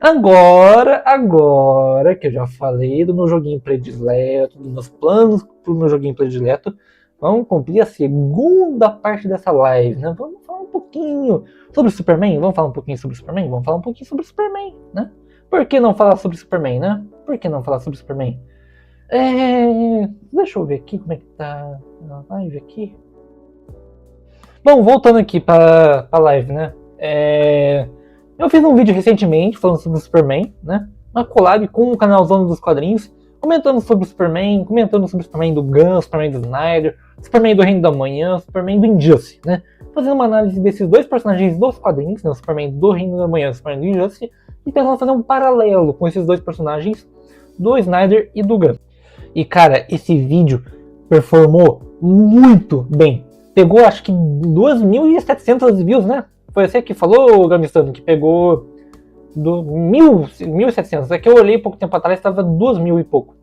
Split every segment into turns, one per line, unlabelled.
Agora que eu já falei do meu joguinho predileto, dos meus planos pro meu joguinho predileto, vamos cumprir a segunda parte dessa live, né? Vamos falar um pouquinho sobre o Superman? Vamos falar um pouquinho sobre o Superman? Vamos falar um pouquinho sobre o Superman, né? Por que não falar sobre o Superman, né? Por que não falar sobre o Superman? Deixa eu ver aqui como é que tá a live aqui. Bom, voltando aqui pra live, né? Eu fiz um vídeo recentemente falando sobre o Superman, né? Uma collab com o canal Zona dos Quadrinhos, comentando sobre o Superman, comentando sobre o Superman do Gunn, o Superman do Snyder, o Superman do Reino da Manhã, o Superman do Injustice, né? Fazendo uma análise desses dois personagens dos quadrinhos, né? O Superman do Reino da Manhã e o Superman do Injustice, e tentando fazer um paralelo com esses dois personagens do Snyder e do Gunn. E cara, esse vídeo performou muito bem. Pegou acho que 2.700 views, né? Foi você que falou, Gamistano, que pegou 1.700. É que eu olhei pouco tempo atrás, estava 2.000 e pouco.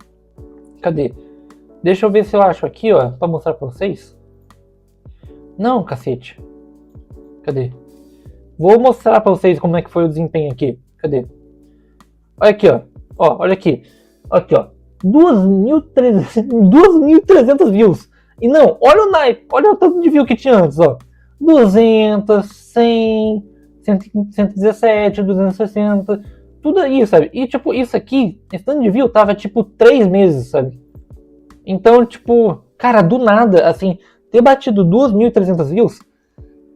Cadê? Deixa eu ver se eu acho aqui, ó, pra mostrar pra vocês. Não, cacete. Cadê? Vou mostrar pra vocês como é que foi o desempenho aqui. Cadê? Olha aqui, ó. Olha aqui. Aqui, ó. 2.300 views. E não, olha o naipe, olha o tanto de view que tinha antes, ó. 200, 100, 117, 260, tudo aí, sabe? E tipo, isso aqui, esse tanto de view tava tipo 3 meses, sabe? Então, tipo, cara, do nada, assim, ter batido 2.300 views,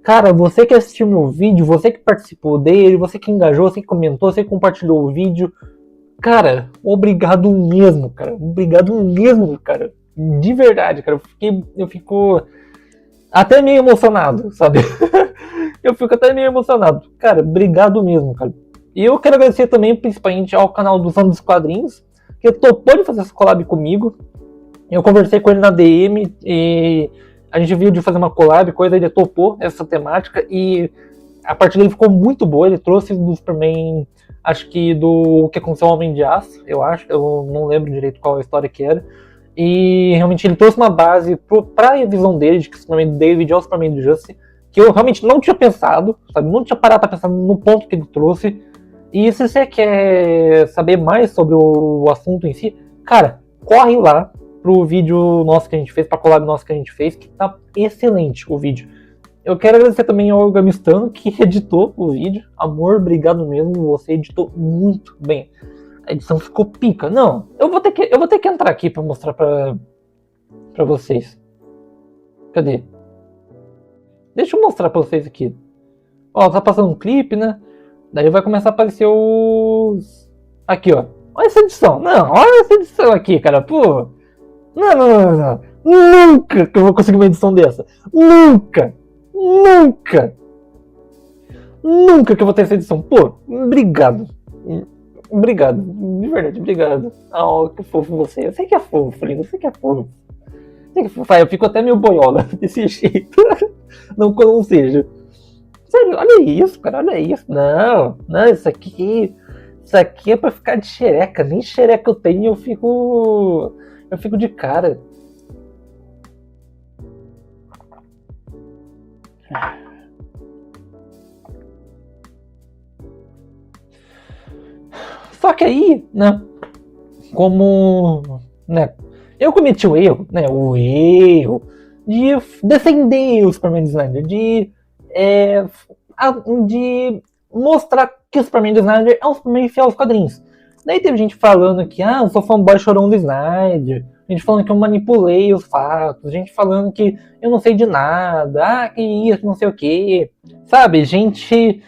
cara, você que assistiu meu vídeo, você que participou dele, você que engajou, você que comentou, você que compartilhou o vídeo, cara, obrigado mesmo, cara. Obrigado mesmo, cara. De verdade, cara. Eu fico até meio emocionado, sabe? Eu fico até meio emocionado. Cara, obrigado mesmo, cara. E eu quero agradecer também, principalmente, ao canal do Zona dos Quadrinhos, que topou de fazer essa collab comigo. Eu conversei com ele na DM e a gente viu de fazer uma collab, coisa, ele topou essa temática e a parte dele ficou muito boa. Ele trouxe do Superman, acho que do que aconteceu ao Homem de Aço, eu não lembro direito qual a história que era. E realmente ele trouxe uma base pra visão dele, de que o Superman do David é o Superman do Justice, que eu realmente não tinha pensado, sabe? Não tinha parado pra pensar no ponto que ele trouxe. E se você quer saber mais sobre o assunto em si, cara, corre lá pro vídeo nosso que a gente fez, pra collab nosso que a gente fez, que tá excelente o vídeo. Eu quero agradecer também ao Gamistano, que editou o vídeo. Amor, obrigado mesmo, você editou muito bem. A edição ficou pica. Não, eu vou ter que entrar aqui pra mostrar pra vocês. Cadê? Deixa eu mostrar pra vocês aqui. Ó, tá passando um clipe, né? Daí vai começar a aparecer os... Aqui, ó. Olha essa edição. Não, olha essa edição aqui, cara. Pô. Não. Nunca que eu vou conseguir uma edição dessa. Nunca que eu vou ter essa edição. Pô, obrigado. Obrigado, de verdade, obrigado. Oh, que fofo você. Eu sei que é fofo, lindo, eu sei que é fofo. Eu fico até meio boiola desse jeito. Não que eu não seja. Sério, olha isso, cara, olha isso. Não, isso aqui é pra ficar de xereca. Nem xereca eu tenho, eu fico de cara. Só que aí, né, como, né, eu cometi o erro de defender o Superman do Snyder, de mostrar que o Superman do Snyder é um Superman fiel aos quadrinhos. Daí teve gente falando que, eu sou fanboy chorão do Snyder, gente falando que eu manipulei os fatos, gente falando que eu não sei de nada, que isso, não sei o que, sabe, gente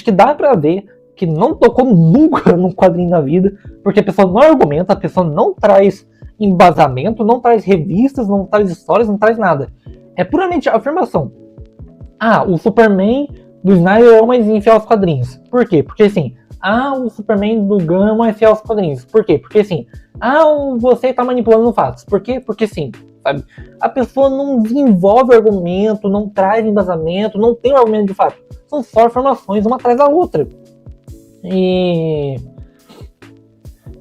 que dá pra ver que não tocou nunca num quadrinho na vida, porque a pessoa não argumenta, a pessoa não traz embasamento, não traz revistas, não traz histórias, não traz nada. É puramente afirmação. O Superman do Snyder é o mais infiel aos quadrinhos. Por quê? Porque assim, o Superman do Gunn é o mais fiel aos quadrinhos. Por quê? Porque assim, você tá manipulando fatos. Por quê? Porque sim, sabe? A pessoa não desenvolve argumento, não traz embasamento, não tem um argumento de fato. São só informações uma atrás da outra. E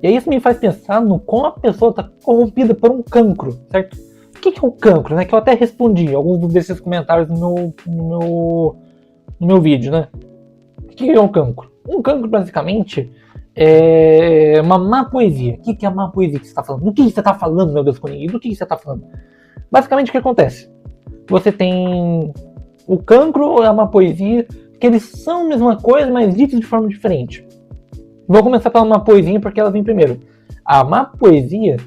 aí isso me faz pensar no como a pessoa está corrompida por um cancro, certo? O que é o cancro, né? Que eu até respondi alguns desses comentários no meu vídeo, né? O que é um cancro? Um cancro, basicamente, é uma má poesia. O que é a má poesia que você está falando? Do que você está falando, meu Deus, comigo? Do que você está falando? Basicamente, o que acontece? Você tem o cancro ou a má poesia, que eles são a mesma coisa, mas ditos de forma diferente. Vou começar pela má poesia porque ela vem primeiro. A má poesia,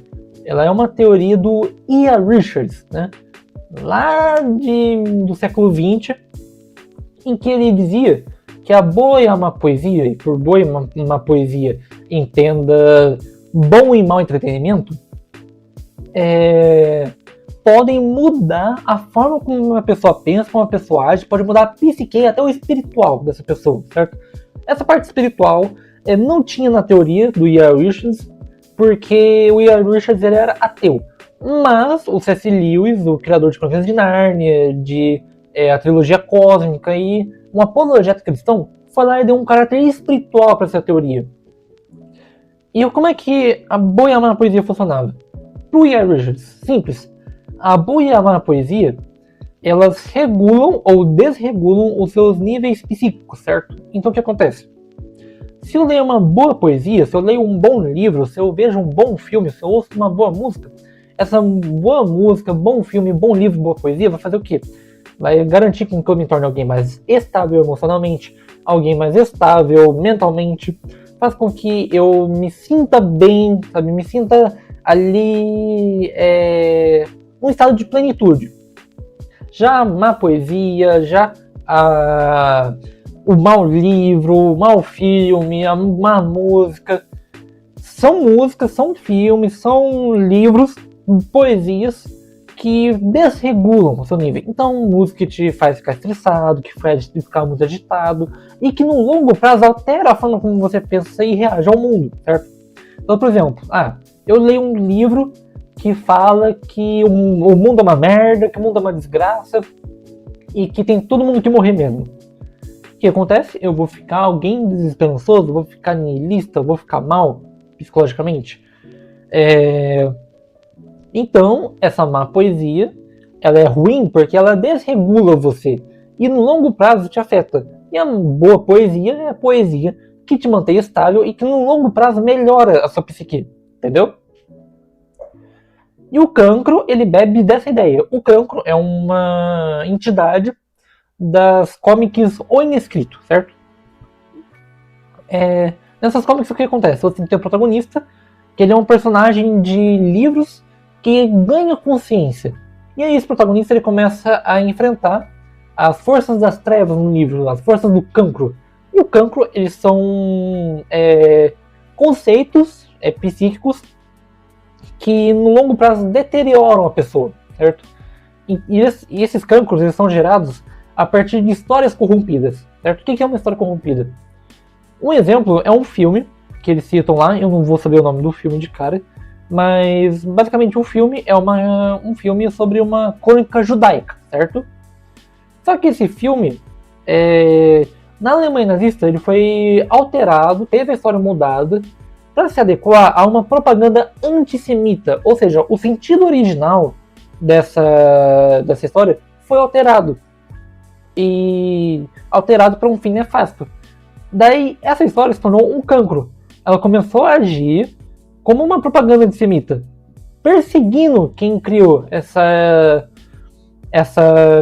ela é uma teoria do E.R. Richards, né? Lá do século XX, em que ele dizia que a boa e a má poesia, e por boa e má poesia entenda bom e mau entretenimento, podem mudar a forma como uma pessoa pensa, como uma pessoa age, pode mudar a psique e até o espiritual dessa pessoa, certo? Essa parte espiritual não tinha na teoria do E.R. Richards, porque o E.R. Richards ele era ateu. Mas o C.S. Lewis, o criador de Crônicas de Nárnia, a trilogia cósmica e um apologeta cristão, foi lá e deu um caráter espiritual para essa teoria. E como é que a boa e a má poesia funcionava? Pro E.R. Richards, simples. A boa e a má poesia, elas regulam ou desregulam os seus níveis psíquicos, certo? Então o que acontece? Se eu leio uma boa poesia, se eu leio um bom livro, se eu vejo um bom filme, se eu ouço uma boa música, essa boa música, bom filme, bom livro, boa poesia vai fazer o quê? Vai garantir que eu me torne alguém mais estável emocionalmente, alguém mais estável mentalmente, faz com que eu me sinta bem, sabe? Me sinta ali num estado de plenitude. Já a má poesia, já o mau livro, o mau filme, a má música, são filmes, são livros, poesias que desregulam o seu nível. Então, música que te faz ficar estressado, que faz te ficar muito agitado e que no longo prazo altera a forma como você pensa e reage ao mundo, certo? Então, por exemplo, eu leio um livro que fala que o mundo é uma merda, que o mundo é uma desgraça e que tem todo mundo que morrer mesmo. O que acontece? Eu vou ficar alguém desesperançoso, vou ficar niilista, vou ficar mal psicologicamente. Então, essa má poesia, ela é ruim porque ela desregula você e no longo prazo te afeta. E a boa poesia é a poesia que te mantém estável e que no longo prazo melhora a sua psique, entendeu? E o cancro, ele bebe dessa ideia. O cancro é uma entidade das comics O Inescrito, certo? Nessas comics o que acontece? Você tem o protagonista, que ele é um personagem de livros que ganha consciência. E aí esse protagonista ele começa a enfrentar as forças das trevas no livro, as forças do cancro. E o cancro, eles são conceitos psíquicos que no longo prazo deterioram a pessoa, certo? E esses cancros, eles são gerados a partir de histórias corrompidas, certo? O que é uma história corrompida? Um exemplo é um filme que eles citam lá, eu não vou saber o nome do filme de cara, mas basicamente o filme é um filme sobre uma crônica judaica, certo? Só que esse filme, na Alemanha nazista, ele foi alterado, teve a história mudada para se adequar a uma propaganda antissemita, ou seja, o sentido original dessa história foi alterado. E alterado para um fim nefasto. Daí, essa história se tornou um cancro. Ela começou a agir como uma propaganda antissemita, perseguindo quem criou essa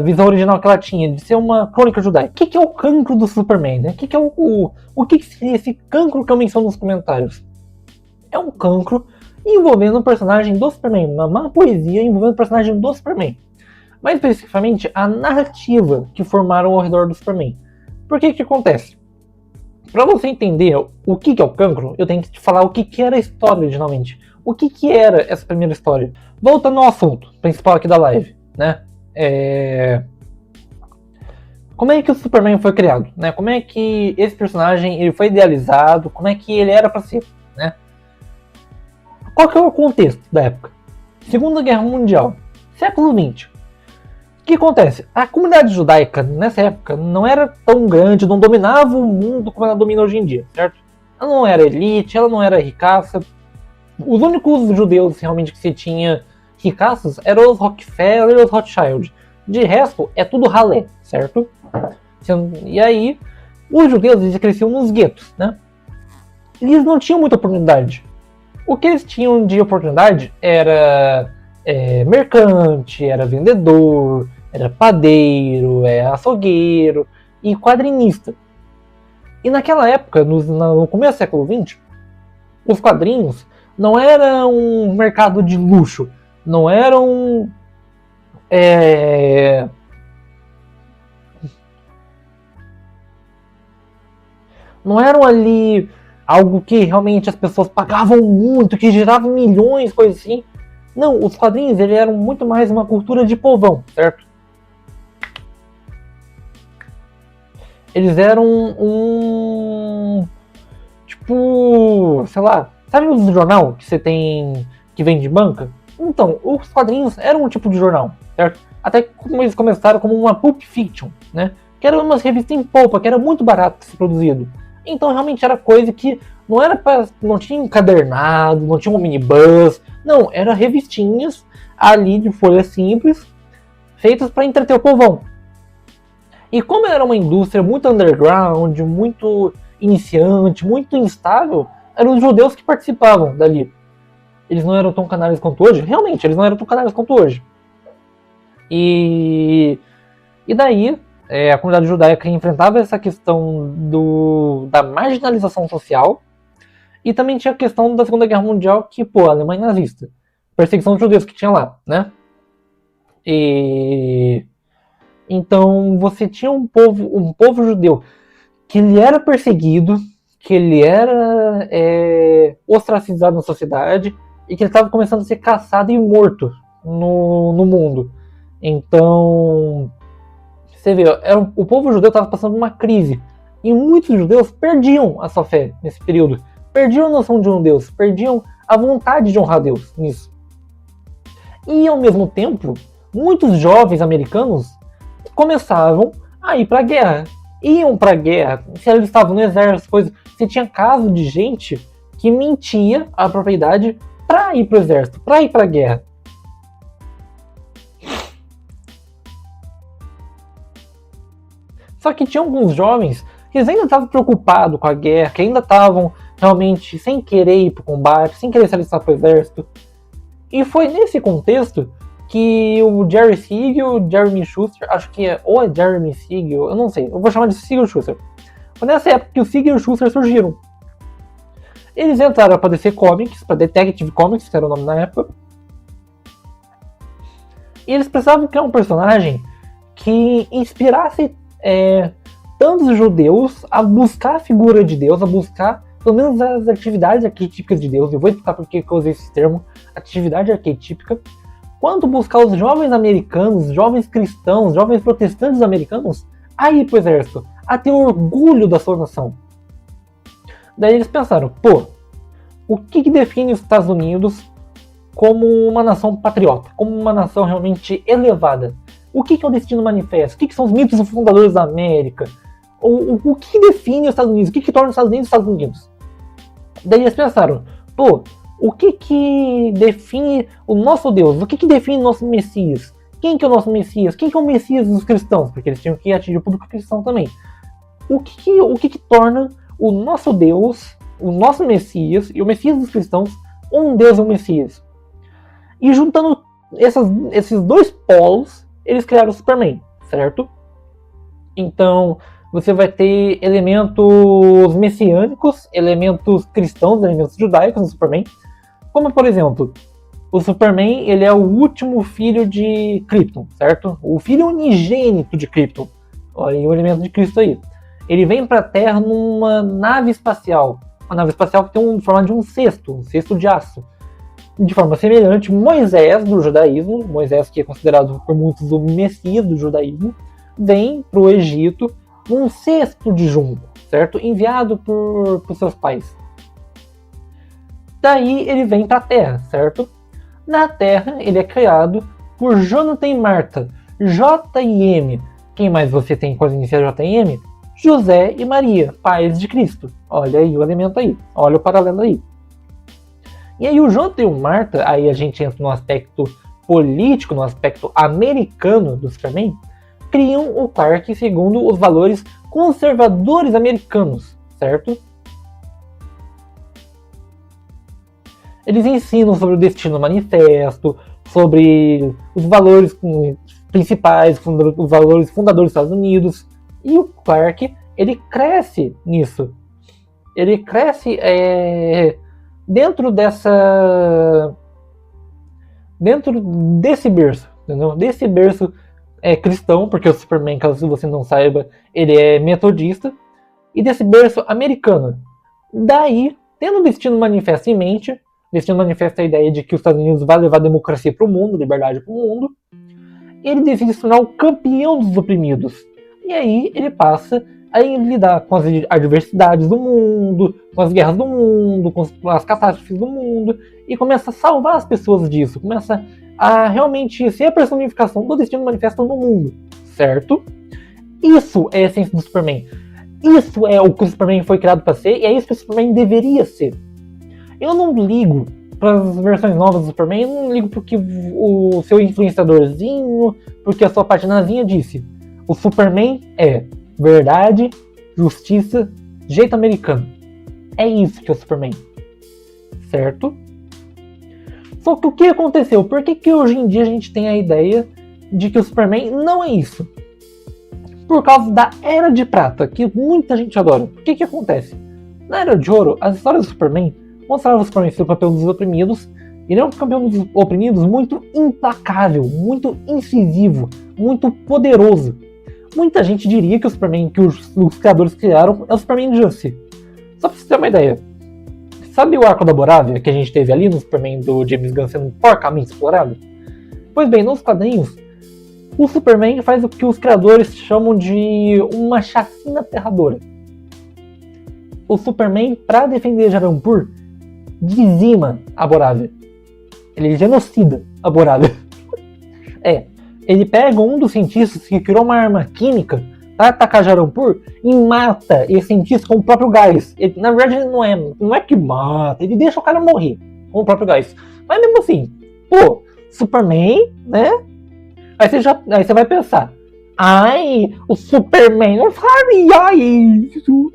visão original que ela tinha de ser uma crônica judaica. O que é o cancro do Superman? Né? O que seria esse cancro que eu menciono nos comentários? É um cancro envolvendo o personagem do Superman, uma má poesia envolvendo o personagem do Superman. Mais especificamente, a narrativa que formaram ao redor do Superman. Por que acontece? Para você entender o que é o cancro, eu tenho que te falar o que era a história originalmente. O que era essa primeira história? Voltando ao assunto principal aqui da live, né? Como é que o Superman foi criado? Né? Como é que esse personagem ele foi idealizado? Como é que ele era para ser? Né? Qual que é o contexto da época? Segunda Guerra Mundial, século XX. O que acontece? A comunidade judaica nessa época não era tão grande, não dominava o mundo como ela domina hoje em dia, certo? Ela não era elite, ela não era ricaça. Os únicos judeus realmente que se tinha ricaços eram os Rockefeller e os Rothschild. De resto, é tudo ralé, certo? E aí, os judeus eles cresciam nos guetos, né? eles não tinham muita oportunidade. O que eles tinham de oportunidade era mercante, era vendedor, era padeiro, açougueiro e quadrinista. E naquela época, no começo do século XX, os quadrinhos não eram um mercado de luxo, não eram não eram ali algo que realmente as pessoas pagavam muito, que gerava milhões, coisas assim. Não, os quadrinhos eles eram muito mais uma cultura de povão, certo? Eles eram tipo, sei lá, sabe o jornal que você tem que vem de banca? Então, os quadrinhos eram um tipo de jornal, certo? Até como eles começaram como uma pulp fiction, né? Que era uma revista em polpa, que era muito barato de ser produzido. Então realmente era coisa que não tinha encadernado, não tinha um minibus, não, era revistinhas ali de folha simples, feitas para entreter o povão. E como era uma indústria muito underground, muito iniciante, muito instável, eram os judeus que participavam dali. Eles não eram tão canais quanto hoje, realmente, eles não eram tão canais quanto hoje. E daí, a comunidade judaica enfrentava essa questão da marginalização social, e também tinha a questão da Segunda Guerra Mundial, que, a Alemanha nazista. Perseguição dos judeus que tinha lá, né? Então, você tinha um povo judeu que ele era perseguido, que ele era ostracizado na sociedade, e que ele estava começando a ser caçado e morto no mundo. Então, você vê, o povo judeu estava passando por uma crise. E muitos judeus perdiam a sua fé nesse período. Perdiam a noção de um Deus. Perdiam a vontade de honrar Deus nisso. E, ao mesmo tempo, muitos jovens americanos começavam a ir para a guerra. Iam para a guerra. Se eles estavam no exército, coisa. Você tinha caso de gente que mentia a propriedade para ir para o exército, para ir para a guerra. Só que tinha alguns jovens que eles ainda estavam preocupados com a guerra, que ainda estavam realmente sem querer ir para o combate, sem querer se alistar para o exército. E foi nesse contexto que o Jerry Siegel, Jeremy Schuster, acho que ou é Jeremy Siegel, eu não sei, eu vou chamar de Siegel Schuster. Foi nessa época que o Siegel e o Schuster surgiram. Eles entraram para DC Comics, para Detective Comics, que era o nome na época. E eles precisavam criar um personagem que inspirasse tantos judeus a buscar a figura de Deus, a buscar pelo menos as atividades arquetípicas de Deus. Eu vou explicar por que eu usei esse termo, atividade arquetípica. Quanto buscar os jovens americanos, jovens cristãos, jovens protestantes americanos a ir para o exército, a ter orgulho da sua nação. Daí eles pensaram, o que define os Estados Unidos como uma nação patriota, como uma nação realmente elevada? O que é o Destino Manifesto? O que são os mitos fundadores da América? O que define os Estados Unidos? O que torna os Estados Unidos Estados Unidos? Daí eles pensaram, o que define o nosso Deus? O que define o nosso Messias? Quem que é o nosso Messias? Quem que é o Messias dos cristãos? Porque eles tinham que atingir o público cristão também. O que torna o nosso Deus, o nosso Messias e o Messias dos cristãos um Deus e um Messias? E juntando esses dois polos, eles criaram o Superman, certo? Então, você vai ter elementos messiânicos, elementos cristãos, elementos judaicos no Superman. Como, por exemplo, o Superman, ele é o último filho de Krypton, certo? O filho unigênito de Krypton. Olha aí o elemento de Cristo aí. Ele vem para a Terra numa nave espacial. Uma nave espacial que tem um formato de um cesto de aço. De forma semelhante, Moisés, do judaísmo, Moisés que é considerado por muitos o Messias do judaísmo, vem para o Egito num cesto de junco, certo? Enviado por seus pais. Daí ele vem para a Terra, certo? Na Terra ele é criado por Jonathan e Marta, J e M. Quem mais você tem com as iniciais J e M? José e Maria, pais de Cristo. Olha aí o elemento aí, olha o paralelo aí. E aí o Jonathan e o Marta, aí a gente entra no aspecto político, no aspecto americano do Superman, criam o Clark segundo os valores conservadores americanos, certo? Eles ensinam sobre o Destino Manifesto, sobre os valores principais, os valores fundadores dos Estados Unidos. E o Clark, ele cresce nisso. Ele cresce dentro desse berço, entendeu? Desse berço cristão, porque o Superman, caso você não saiba, ele é metodista, e desse berço americano. Daí, tendo o Destino Manifesto em mente, Destino Manifesto é a ideia de que os Estados Unidos vai levar a democracia para o mundo, liberdade para o mundo, ele decide se tornar o campeão dos oprimidos. E aí ele passa a lidar com as adversidades do mundo, com as guerras do mundo, com as catástrofes do mundo, e começa a salvar as pessoas disso, começa a realmente ser a personificação do Destino Manifesto no mundo, certo? Isso é a essência do Superman. Isso é o que o Superman foi criado para ser, e é isso que o Superman deveria ser. Eu não ligo para as versões novas do Superman, eu não ligo porque o seu influenciadorzinho, porque a sua paginazinha disse. O Superman é verdade, justiça, jeito americano. É isso que é o Superman. Certo? Só que o que aconteceu? Por que hoje em dia a gente tem a ideia de que o Superman não é isso? Por causa da Era de Prata, que muita gente adora. O que acontece? Na Era de Ouro, as histórias do Superman mostravam o Superman ser o campeão dos oprimidos. Ele é um campeão dos oprimidos muito implacável, muito incisivo, muito poderoso. Muita gente diria que o Superman que os criadores criaram é o Superman Justice. Só pra você ter uma ideia. Sabe o arco da Borávia que a gente teve ali no Superman do James Gunn sendo porcamente explorado? Pois bem, nos quadrinhos, o Superman faz o que os criadores chamam de uma chacina aterradora. O Superman, para defender Jarampur, dizima a Borávia. Ele genocida a Borávia. Ele pega um dos cientistas que criou uma arma química para atacar Jarampur e mata esse cientista com o próprio gás. Ele, na verdade, ele não é que mata, ele deixa o cara morrer com o próprio gás. Mas mesmo assim, pô, Superman, né? Aí você vai pensar, ai, o Superman não faria isso.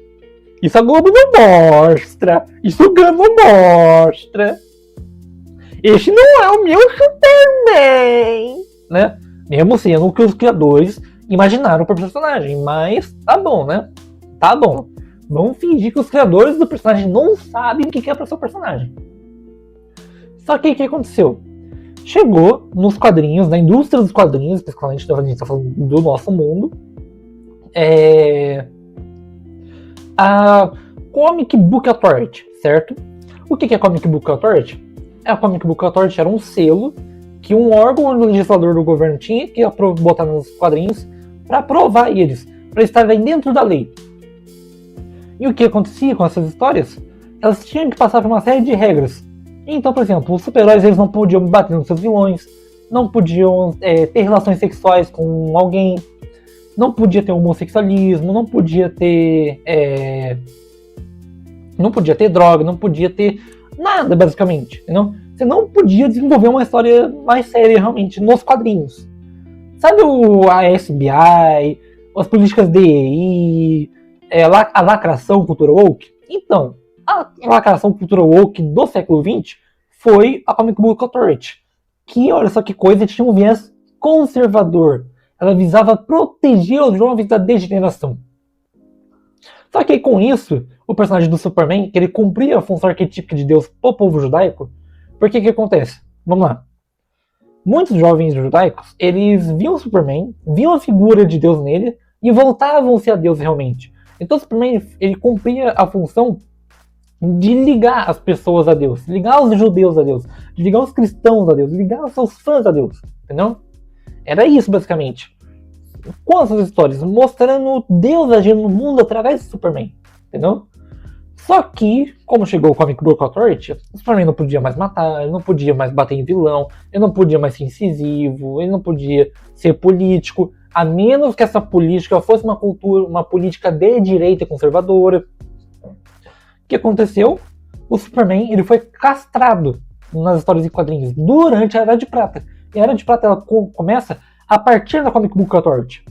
Isso a Globo não mostra. Isso o Gun não mostra. Esse não é o meu Superman, né? Mesmo sendo o que os criadores imaginaram para o personagem. Mas tá bom, né? Tá bom. Vamos fingir que os criadores do personagem não sabem o que é para o seu personagem. Só que o que aconteceu? Chegou nos quadrinhos, na indústria dos quadrinhos, principalmente a gente está falando do nosso mundo, a Comic Book Authority, certo? O que é a Comic Book Authority? A Comic Book Authority era um selo que um órgão legislador do governo tinha que botar nos quadrinhos para aprovar eles, para estarem dentro da lei. E o que acontecia com essas histórias? Elas tinham que passar por uma série de regras. Então, por exemplo, os super-heróis eles não podiam bater nos seus vilões, não podiam ter relações sexuais com alguém, não podia ter homossexualismo, não podia ter droga, não podia ter nada, basicamente, entendeu? Você não podia desenvolver uma história mais séria, realmente, nos quadrinhos. Sabe a SBI, as políticas DEI, a lacração cultura woke? Então, a lacração cultura woke do século XX foi a Comic Book Authority, que, olha só que coisa, tinha um viés conservador. Ela visava proteger os jovens da degeneração. Só que com isso, o personagem do Superman, que ele cumpria a função arquetípica de Deus pro povo judaico, porque que acontece? Vamos lá. Muitos jovens judaicos, eles viam o Superman, viam a figura de Deus nele e voltavam-se a Deus realmente. Então o Superman, ele cumpria a função de ligar as pessoas a Deus, ligar os judeus a Deus, de ligar os cristãos a Deus, ligar os seus fãs a Deus, entendeu? Era isso basicamente. Com essas histórias, mostrando Deus agindo no mundo através do Superman, entendeu? Só que, como chegou o Comic Book Authority, o Superman não podia mais matar, ele não podia mais bater em vilão, ele não podia mais ser incisivo, ele não podia ser político, a menos que essa política fosse uma política de direita conservadora. O que aconteceu? O Superman ele foi castrado nas histórias em quadrinhos durante a Era de Prata. E a Era de Prata ela começa a partir da Comic Book Authority.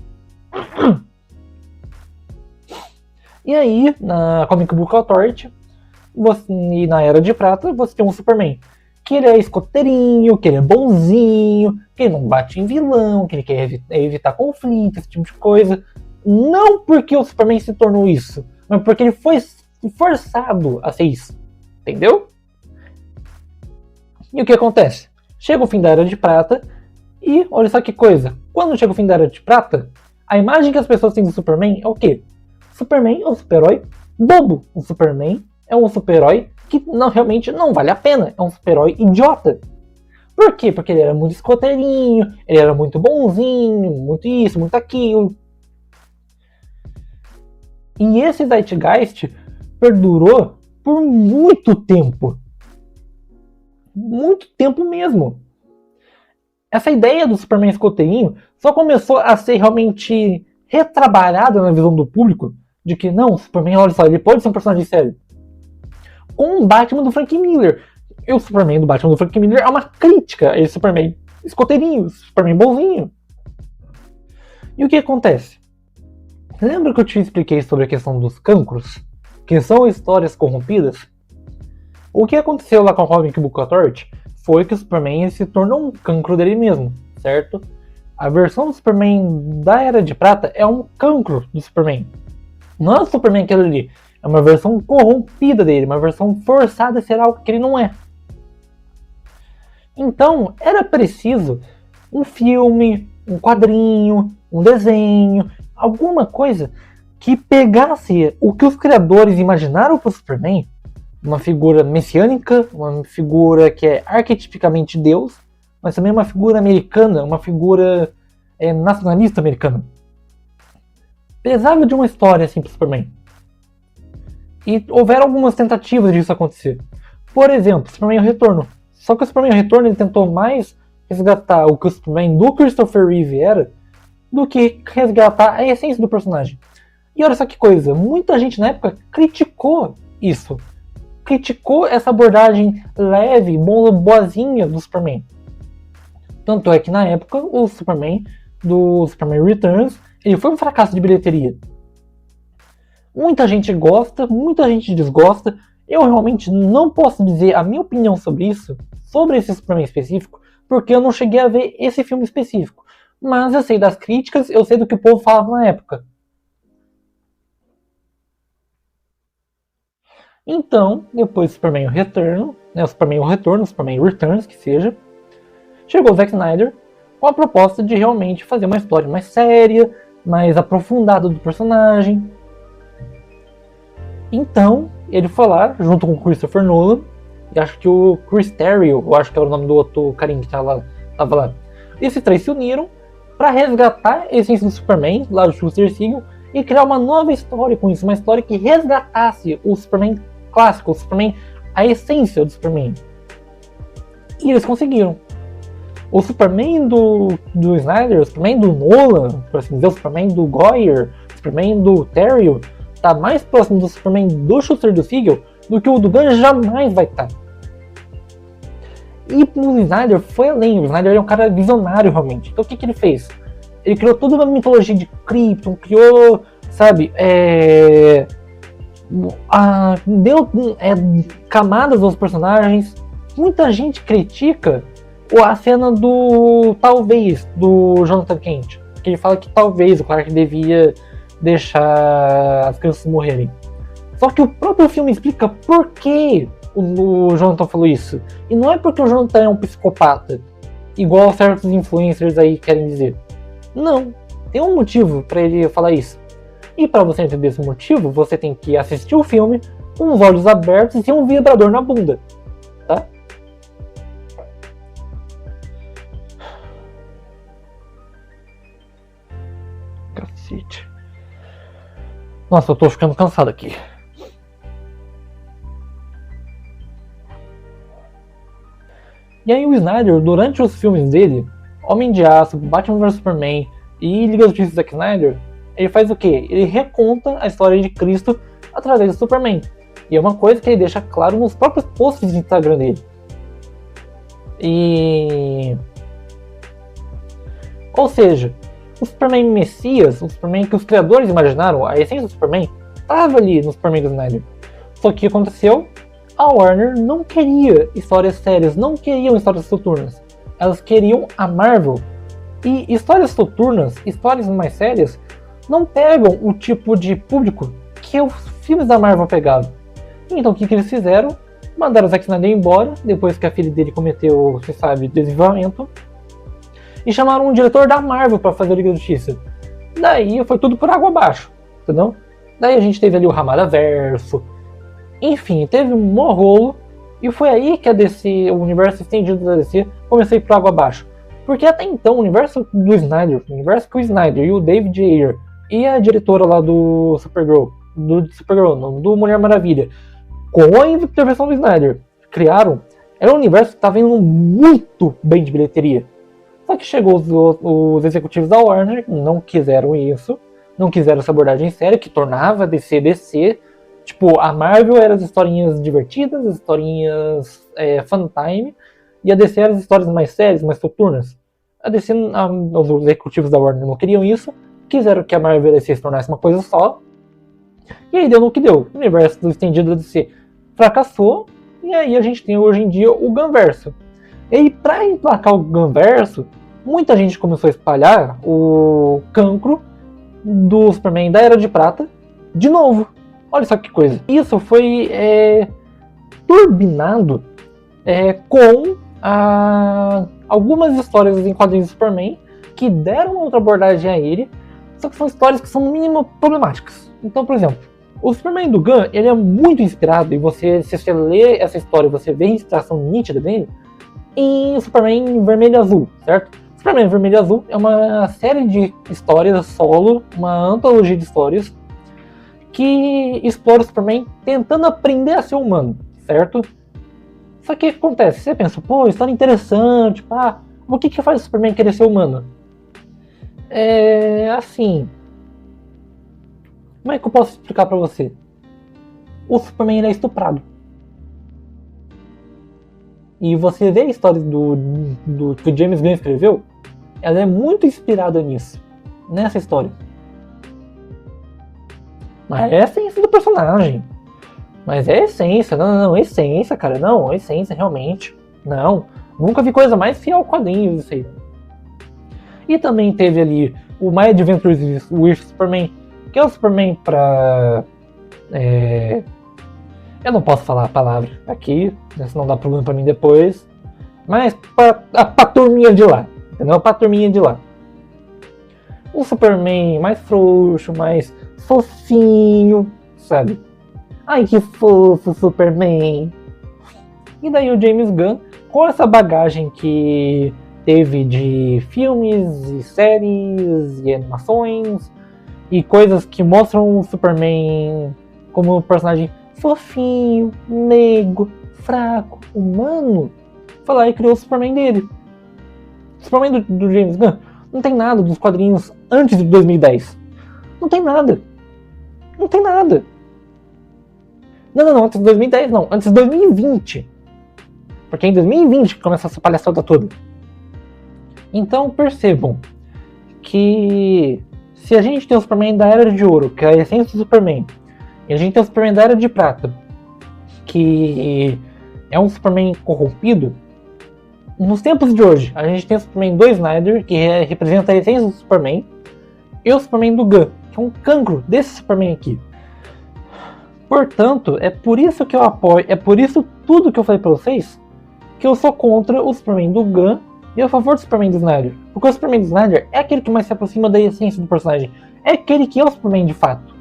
E aí, na Comic Book Authority, e na Era de Prata, você tem um Superman que ele é escoteirinho, que ele é bonzinho, que ele não bate em vilão, que ele quer evitar conflitos, esse tipo de coisa. Não porque o Superman se tornou isso, mas porque ele foi forçado a ser isso. Entendeu? E o que acontece? Chega o fim da Era de Prata e olha só que coisa. Quando chega o fim da Era de Prata, a imagem que as pessoas têm do Superman é o quê? O Superman é um super-herói bobo. O Superman é um super-herói que realmente não vale a pena. É um super-herói idiota. Por quê? Porque ele era muito escoteirinho, ele era muito bonzinho, muito isso, muito aquilo. E esse Zeitgeist perdurou por muito tempo. Muito tempo mesmo. Essa ideia do Superman escoteirinho só começou a ser realmente retrabalhada na visão do público de que não, o Superman, olha só, ele pode ser um personagem sério. Com o Batman do Frank Miller. E o Superman do Batman do Frank Miller é uma crítica a esse Superman escoteirinho, Superman bonzinho. E o que acontece? Lembra que eu te expliquei sobre a questão dos cancros? Que são histórias corrompidas? O que aconteceu lá com a Cosmic Book Authority foi que o Superman se tornou um cancro dele mesmo, certo? A versão do Superman da Era de Prata é um cancro do Superman. Não é o Superman aquele ali, é uma versão corrompida dele, uma versão forçada a ser algo que ele não é. Então, era preciso um filme, um quadrinho, um desenho, alguma coisa que pegasse o que os criadores imaginaram para o Superman, uma figura messiânica, uma figura que é arquetipicamente Deus, mas também uma figura americana, uma figura nacionalista americana. Precisava de uma história assim para o Superman. E houveram algumas tentativas disso acontecer. Por exemplo, Superman o Retorno. Só que o Superman o Retorno ele tentou mais resgatar o que o Superman do Christopher Reeve era do que resgatar a essência do personagem. E olha só que coisa, muita gente na época criticou isso. Criticou essa abordagem leve, boazinha do Superman. Tanto é que na época o Superman do Superman Returns ele foi um fracasso de bilheteria. Muita gente gosta, muita gente desgosta. Eu realmente não posso dizer a minha opinião sobre isso, sobre esse Superman específico, porque eu não cheguei a ver esse filme específico. Mas eu sei das críticas, eu sei do que o povo falava na época. Então, depois do Superman o Retorno, o Superman o Retorno, o Superman Returns, que seja, chegou o Zack Snyder com a proposta de realmente fazer uma história mais séria, mais aprofundada do personagem. Então, ele foi lá, junto com o Christopher Nolan, e acho que o Chris Terrio, eu acho que era o nome do outro carinha que tava lá. Esses três se uniram para resgatar a essência do Superman, lá do Schuster Siegel, e criar uma nova história com isso, uma história que resgatasse o Superman clássico, o Superman, a essência do Superman. E eles conseguiram. O Superman do Snyder, o Superman do Nolan, por assim dizer, o Superman do Goyer, o Superman do Terrio, tá mais próximo do Superman do Schuster do Siegel do que o do Gunn jamais vai estar. E o Snyder foi além, o Snyder é um cara visionário realmente. Então o que ele fez? Ele criou toda uma mitologia de Krypton, criou, sabe, deu camadas aos personagens. Muita gente critica a cena do talvez, do Jonathan Kent, que ele fala que talvez o Clark devia deixar as crianças morrerem. Só que o próprio filme explica por que o Jonathan falou isso. E não é porque o Jonathan é um psicopata, igual certos influencers aí querem dizer. Não, tem um motivo para ele falar isso. E para você entender esse motivo, você tem que assistir o filme com os olhos abertos e um vibrador na bunda, tá? Cacete. Nossa, eu tô ficando cansado aqui. E aí o Snyder, durante os filmes dele, Homem de Aço, Batman vs Superman e Liga da Justiça do Zack Snyder, ele faz o quê? Ele reconta a história de Cristo através do Superman. E é uma coisa que ele deixa claro nos próprios posts de Instagram dele. Ou seja, o Superman Messias, o Superman que os criadores imaginaram, a essência do Superman, estava ali no Superman do Snyder. Só que o que aconteceu? a Warner não queria histórias sérias, não queriam histórias soturnas. Elas queriam a Marvel. E histórias soturnas, histórias mais sérias, não pegam o tipo de público que os filmes da Marvel pegavam. Então o que eles fizeram? Mandaram o Zack Snyder embora, depois que a filha dele cometeu, você sabe, desvivamento. E chamaram um diretor da Marvel para fazer a Liga da Justiça. Daí foi tudo por água abaixo, entendeu? Daí a gente teve ali o Ramada Verso. Enfim, teve um mó rolo. E foi aí que a DC, o universo estendido da DC, começou a ir por água abaixo. Porque até então o universo do Snyder, o universo que o Snyder e o David Ayer e a diretora lá do Supergirl, do Mulher Maravilha, com a intervenção do Snyder, criaram, era um universo que estava indo muito bem de bilheteria. Só que chegou os executivos da Warner, não quiseram isso, não quiseram essa abordagem séria, que tornava a DC. Tipo, a Marvel era as historinhas divertidas, as historinhas fun time, e a DC era as histórias mais sérias, mais soturnas. A DC, os executivos da Warner não queriam isso, quiseram que a Marvel e a DC se tornasse uma coisa só, e aí deu no que deu. O universo estendido da DC fracassou, e aí a gente tem hoje em dia o Gunverso. E aí, pra emplacar o Gunverso, muita gente começou a espalhar o cancro do Superman da Era de Prata de novo. Olha só que coisa. Isso foi turbinado com algumas histórias em quadrinhos do Superman que deram outra abordagem a ele, só que são histórias que são no mínimo problemáticas. Então, por exemplo, o Superman do Gunn, ele é muito inspirado, e se você lê essa história, você vê a inspiração nítida dele em Superman Vermelho e Azul, certo? Superman Vermelho e Azul é uma série de histórias solo, uma antologia de histórias que explora o Superman tentando aprender a ser humano, certo? Só que o que acontece? Você pensa, pô, história interessante, pá, o que faz o Superman querer ser humano? Assim, como é que eu posso explicar pra você? O Superman ele é estuprado. E você vê a história que o James Gunn escreveu, ela é muito inspirada nisso, nessa história. Mas é a essência do personagem. Mas é a essência. Não, essência, cara. Não, essência, realmente. Não, nunca vi coisa mais fiel ao quadrinho, isso aí. E também teve ali o My Adventures with Superman, que é o Superman pra... eu não posso falar a palavra aqui, senão dá problema pra mim depois. Mas pra turminha de lá, entendeu? Pra turminha de lá. O Superman mais frouxo, mais fofinho, sabe? Ai, que fofo, Superman. E daí o James Gunn, com essa bagagem que teve de filmes e séries e animações e coisas que mostram o Superman como um personagem fofinho, meigo, fraco, humano, foi lá e criou o Superman dele. O Superman do James Gunn não tem nada dos quadrinhos antes de 2010. Não tem nada. Não tem nada. Não, antes de 2010 não, antes de 2020. Porque é em 2020 que começa essa palhaçada toda. Então percebam que se a gente tem o Superman da Era de Ouro, que é a essência do Superman, e a gente tem o Superman da Era de Prata, que é um Superman corrompido, nos tempos de hoje a gente tem o Superman do Snyder, que representa a essência do Superman, e o Superman do Gunn, que é um cancro desse Superman aqui. Portanto, é por isso que eu apoio, é por isso tudo que eu falei pra vocês, que eu sou contra o Superman do Gunn e a favor do Superman do Snyder. Porque o Superman do Snyder é aquele que mais se aproxima da essência do personagem. É aquele que é o Superman de fato.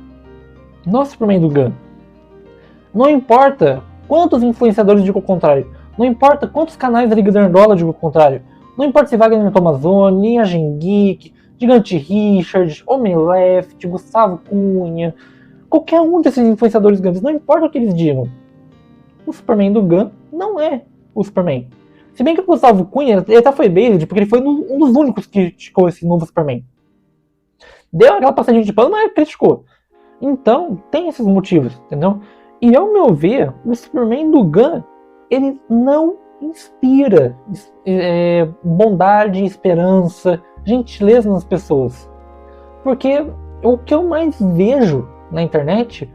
Não é o Superman do Gunn. Não importa quantos influenciadores digam o contrário. Não importa quantos canais da Liga da Nerdola digam o contrário. Não importa se Wagner Tomazoni, Linhagem Geek, Gigante Richard, Homem Left, Gustavo Cunha, qualquer um desses influenciadores grandes, não importa o que eles digam. O Superman do Gunn não é o Superman. Se bem que o Gustavo Cunha, ele até foi baited, porque ele foi um dos únicos que criticou esse novo Superman. Deu aquela passadinha de pano, mas criticou. Então, tem esses motivos, entendeu? E ao meu ver, o Superman do Gunn, ele não inspira bondade, esperança, gentileza nas pessoas. Porque o que eu mais vejo na internet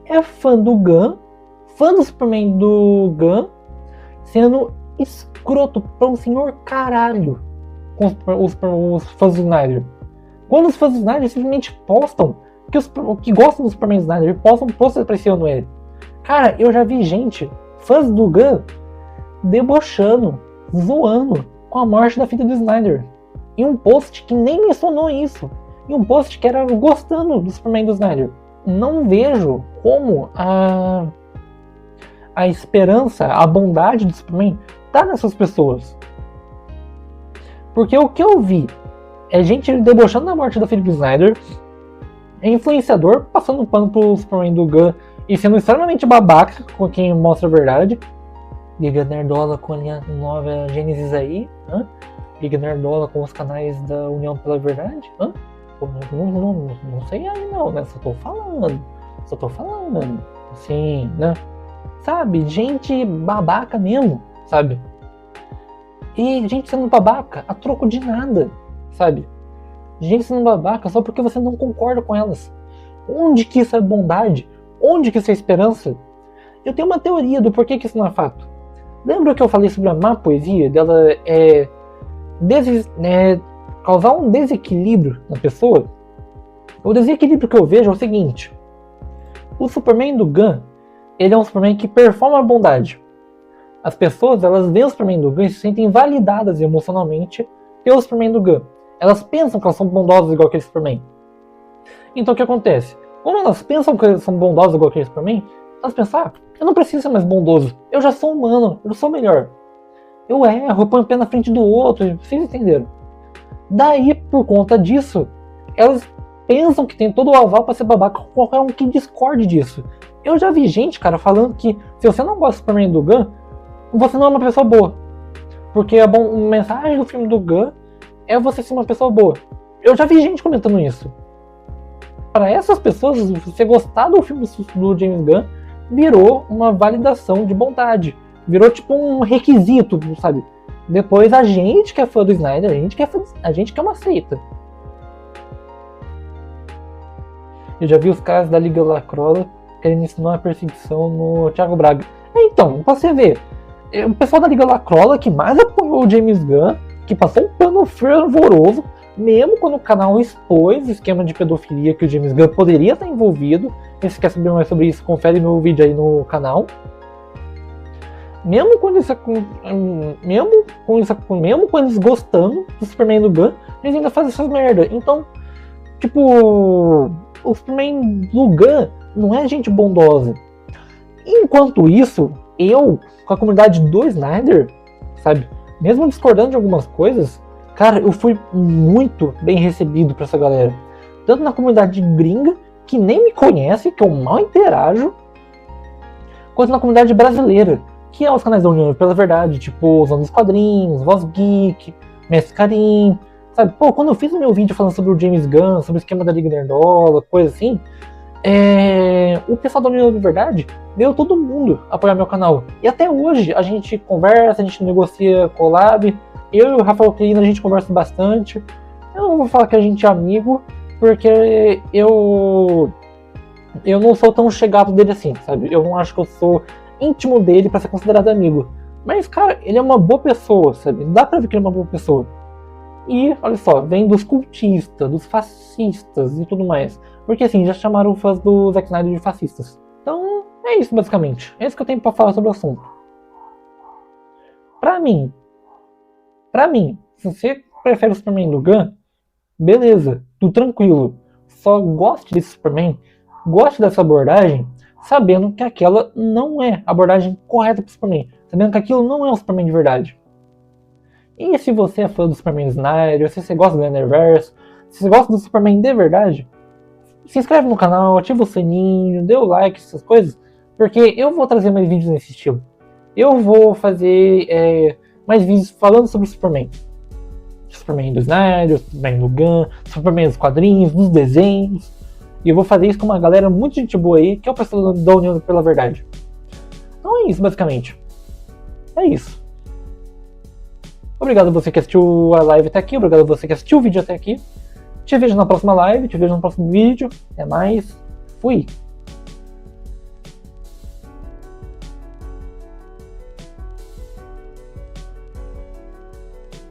é fã do Gunn fã do Superman do Gunn sendo escroto pra um senhor caralho com os fãs do Snyder. Quando os fãs do Snyder simplesmente postam que gostam do Superman do Snyder, postam posts apreciando ele. Cara, eu já vi gente, fãs do Gunn, debochando, zoando com a morte da filha do Snyder. Em um post que nem mencionou isso. Em um post que era gostando do Superman do Snyder. Não vejo como a esperança, a bondade do Superman tá nessas pessoas. Porque o que eu vi é gente debochando da morte da filha do Snyder, é influenciador passando pano pro Superman do Gunn e sendo extremamente babaca com quem mostra a verdade. Liga Nerdola com a linha nova Gênesis aí. Liga Nerdola com os canais da União pela Verdade. Pô, não sei aí não, né? Só tô falando. Assim, né? Sabe? Gente babaca mesmo, sabe? E gente sendo babaca a troco de nada, sabe? Gente sendo babaca só porque você não concorda com elas. Onde que isso é bondade? Onde que isso é esperança? Eu tenho uma teoria do porquê que isso não é fato. Lembra que eu falei sobre a má poesia? Dela causar um desequilíbrio na pessoa? O desequilíbrio que eu vejo é o seguinte. O Superman do Gunn, ele é um Superman que performa a bondade. As pessoas, elas veem o Superman do Gunn e se sentem validadas emocionalmente pelo Superman do Gunn. Elas pensam que elas são bondosas igual aquele Superman. Então o que acontece? Como elas pensam que elas são bondosas igual aquele Superman, elas pensam, eu não preciso ser mais bondoso. Eu já sou humano, eu sou melhor. Eu erro, eu ponho o pé na frente do outro, vocês entenderam? Daí, por conta disso, elas pensam que tem todo o aval pra ser babaca com qualquer um que discorde disso. Eu já vi gente, cara, falando que se você não gosta do Superman do Gunn, você não é uma pessoa boa. Porque a mensagem do filme do Gunn é você ser uma pessoa boa. Eu já vi gente comentando isso. Para essas pessoas, você gostar do filme do James Gunn virou uma validação de bondade. Virou tipo um requisito, sabe? Depois a gente que é fã do Snyder, a gente que é uma seita. Eu já vi os caras da Liga Lacrola querendo ensinar a perseguição no Thiago Braga. Então, pra você ver, o pessoal da Liga Lacrola que mais apoiou o James Gunn, que passou um pano fervoroso, mesmo quando o canal expôs o esquema de pedofilia que o James Gunn poderia estar envolvido. Se você quer saber mais sobre isso, confere meu vídeo aí no canal. Mesmo quando eles gostando do Superman do Gunn, eles ainda fazem essas merda. Então, tipo, o Superman do Gunn não é gente bondosa. Enquanto isso, eu, com a comunidade do Snyder, sabe, mesmo discordando de algumas coisas, cara, eu fui muito bem recebido por essa galera. Tanto na comunidade gringa, que nem me conhece, que eu mal interajo, quanto na comunidade brasileira, que é os canais da União pela Verdade, tipo Zona dos Quadrinhos, Voz Geek, Mestre Karim, sabe? Pô, quando eu fiz o meu vídeo falando sobre o James Gunn, sobre o esquema da Liga Nerdola, coisa assim, o pessoal da União pela Verdade deu todo mundo apoiar meu canal. E até hoje a gente conversa, a gente negocia collab, eu e o Rafael Clina a gente conversa bastante. Eu não vou falar que a gente é amigo, porque eu não sou tão chegado dele assim, sabe? Eu não acho que eu sou íntimo dele pra ser considerado amigo. Mas, cara, ele é uma boa pessoa, sabe? Dá pra ver que ele é uma boa pessoa. E, olha só, vem dos cultistas, dos fascistas e tudo mais. Porque, assim, já chamaram os fãs do Zack Snyder de fascistas. Então, é isso, basicamente. É isso que eu tenho pra falar sobre o assunto. Pra mim, se você prefere o Superman do Gunn, beleza, tudo tranquilo. Só goste desse Superman, goste dessa abordagem, sabendo que aquela não é a abordagem correta para o Superman. Sabendo que aquilo não é o Superman de verdade. E se você é fã do Superman Snyder, se você gosta do Snyderverse, se você gosta do Superman de verdade, se inscreve no canal, ativa o sininho, dê o like, essas coisas, porque eu vou trazer mais vídeos nesse estilo. Eu vou fazer mais vídeos falando sobre o Superman. Superman do Snyder, Superman do Gunn, Superman dos quadrinhos, dos desenhos. E eu vou fazer isso com uma galera muito gente boa aí, que é o pessoal da União pela Verdade. Então é isso, basicamente. É isso. Obrigado a você que assistiu a live até aqui, obrigado a você que assistiu o vídeo até aqui. Te vejo na próxima live, te vejo no próximo vídeo. Até mais. Fui!